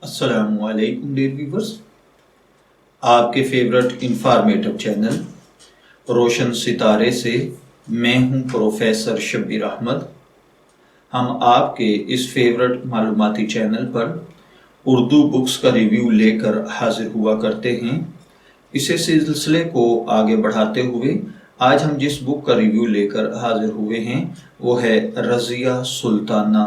السلام علیکم dear viewers, آپ کے فیورٹ انفارمیٹو چینل روشن ستارے سے میں ہوں پروفیسر شبیر احمد۔ ہم آپ کے اس فیورٹ معلوماتی چینل پر اردو بکس کا ریویو لے کر حاضر ہوا کرتے ہیں۔ اسے سلسلے کو آگے بڑھاتے ہوئے آج ہم جس بک کا ریویو لے کر حاضر ہوئے ہیں وہ ہے رضیہ سلطانہ۔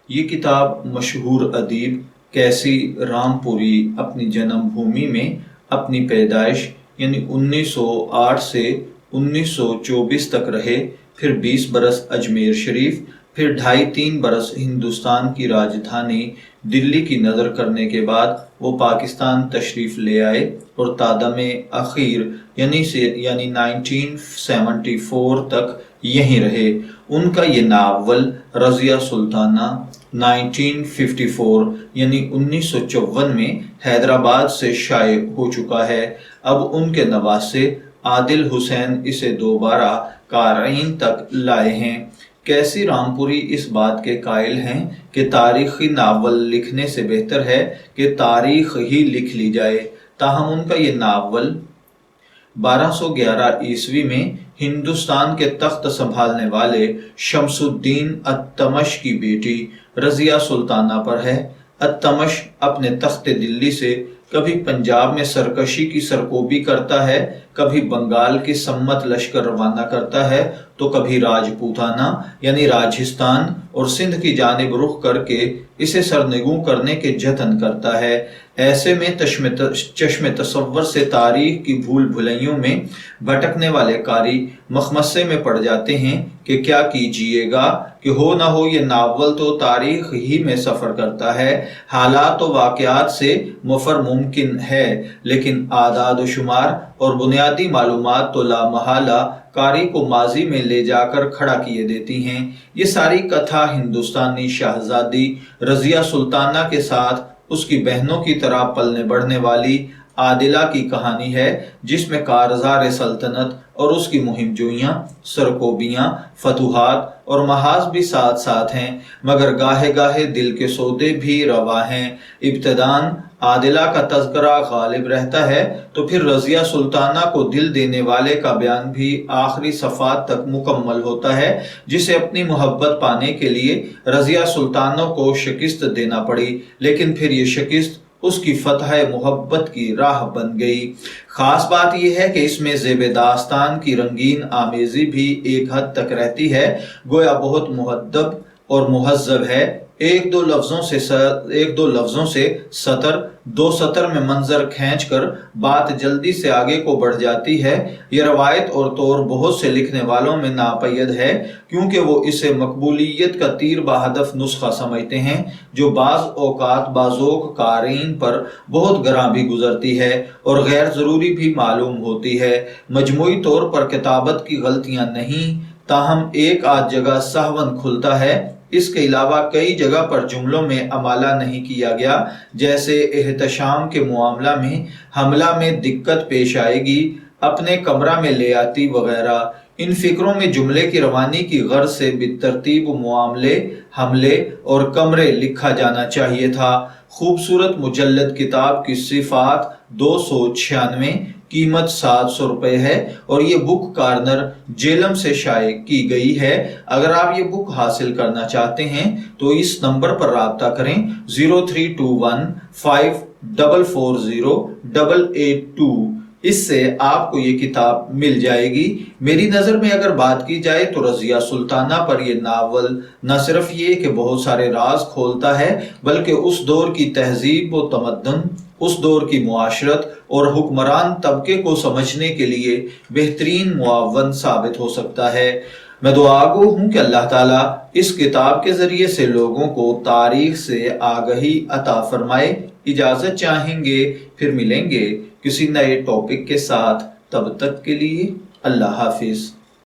یہ کتاب مشہور ادیب کیسی رام پوری اپنی جنم بھومی میں اپنی پیدائش یعنی 1908 سے 1924 تک رہے، پھر 20 برس اجمیر شریف، پھر 2.5-3 برس ہندوستان کی راجدھانی دلی کی نظر کرنے کے بعد وہ پاکستان تشریف لے آئے اور تادم اخیر یعنی 1974 تک یہیں رہے۔ ان کا یہ ناول رضیہ سلطانہ 1954 یعنی 1954 میں حیدرآباد سے شائع ہو چکا ہے۔ اب ان کے نواسے عادل حسین اسے دوبارہ قارئین تک لائے ہیں۔ کیسی رام پوری اس بات کے قائل ہیں کہ تاریخی ناول لکھنے سے بہتر ہے کہ تاریخ ہی لکھ لی جائے، تاہم ان کا یہ ناول 1211 عیسوی میں ہندوستان کے تخت سنبھالنے والے شمس الدین التمش کی بیٹی رضیہ سلطانہ پر ہے۔ التمش اپنے تخت دلی سے کبھی پنجاب میں سرکشی کی سرکوبی کرتا ہے، کبھی بنگال کی سمت لشکر روانہ کرتا ہے، تو کبھی راجپوتانہ یعنی راجستھان اور سندھ کی جانب رخ کر کے اسے سرنگوں کرنے کے جتن کرتا ہے۔ ایسے میں چشم تصور سے تاریخ کی بھول بھلائیوں میں بھٹکنے والے قاری مخمصے میں پڑ جاتے ہیں کہ کیا کیجیے گا کہ ہو نہ ہو یہ ناول تو تاریخ ہی میں سفر کرتا ہے، حالات و واقعات سے مفر ممکن ہے، لیکن اعداد و شمار اور بنیادی معلومات تو لامحالہ قاری کو ماضی میں لے جا کر کھڑا کیے دیتی ہیں۔ یہ ساری کتھا ہندوستانی شہزادی رضیہ سلطانہ کے ساتھ اس کی بہنوں کی طرح پلنے بڑھنے والی عادلہ کی کہانی ہے، جس میں کارزار سلطنت اور اس کی مہم جوئیاں، سرکوبیاں، فتوحات اور محاذ بھی ساتھ ساتھ ہیں، مگر گاہے گاہے دل کے سودے بھی روا ہیں۔ ابتداً عادلہ کا تذکرہ غالب رہتا ہے تو پھر رضیہ سلطانہ کو دل دینے والے کا بیان بھی آخری صفحات تک مکمل ہوتا ہے، جسے اپنی محبت پانے کے لیے رضیہ سلطانہ کو شکست دینا پڑی، لیکن پھر یہ شکست اس کی فتح محبت کی راہ بن گئی۔ خاص بات یہ ہے کہ اس میں زیب داستان کی رنگین آمیزی بھی ایک حد تک رہتی ہے، گویا بہت مہذب اور مہذب ہے۔ ایک دو لفظوں سے سطر دو سطر میں منظر کھینچ کر بات جلدی سے آگے کو بڑھ جاتی ہے۔ یہ روایت اور طور بہت سے لکھنے والوں میں ناپید ہے، کیونکہ وہ اسے مقبولیت کا تیر بہدف نسخہ سمجھتے ہیں، جو بعض اوقات بازوق قارئین پر بہت گراں بھی گزرتی ہے اور غیر ضروری بھی معلوم ہوتی ہے۔ مجموعی طور پر کتابت کی غلطیاں نہیں، تاہم ایک آدھ جگہ سہون کھلتا ہے۔ اس کے علاوہ کئی جگہ پر جملوں میں امالہ نہیں کیا گیا، جیسے احتشام کے معاملہ میں حملہ میں دقت پیش آئے گی، اپنے کمرہ میں لے آتی وغیرہ۔ ان فکروں میں جملے کی روانی کی غرض سے بالترتیب معاملے، حملے اور کمرے لکھا جانا چاہیے تھا۔ خوبصورت مجلد کتاب کی صفحات 296، قیمت 700 روپے ہے اور یہ بک کارنر جیلم سے شائع کی گئی ہے۔ اگر آپ یہ بک حاصل کرنا چاہتے ہیں تو اس نمبر پر رابطہ کریں 0321 5440 882۔ اس سے آپ کو یہ کتاب مل جائے گی۔ میری نظر میں اگر بات کی جائے تو رضیہ سلطانہ پر یہ ناول نہ صرف یہ کہ بہت سارے راز کھولتا ہے، بلکہ اس دور کی تہذیب و تمدن، اس دور کی معاشرت اور حکمران طبقے کو سمجھنے کے لیے بہترین معاون ثابت ہو سکتا ہے۔ میں دعا گو ہوں کہ اللہ تعالیٰ اس کتاب کے ذریعے سے لوگوں کو تاریخ سے آگہی عطا فرمائے۔ اجازت چاہیں گے، پھر ملیں گے کسی نئے ٹاپک کے ساتھ، تب تک کے لیے اللہ حافظ۔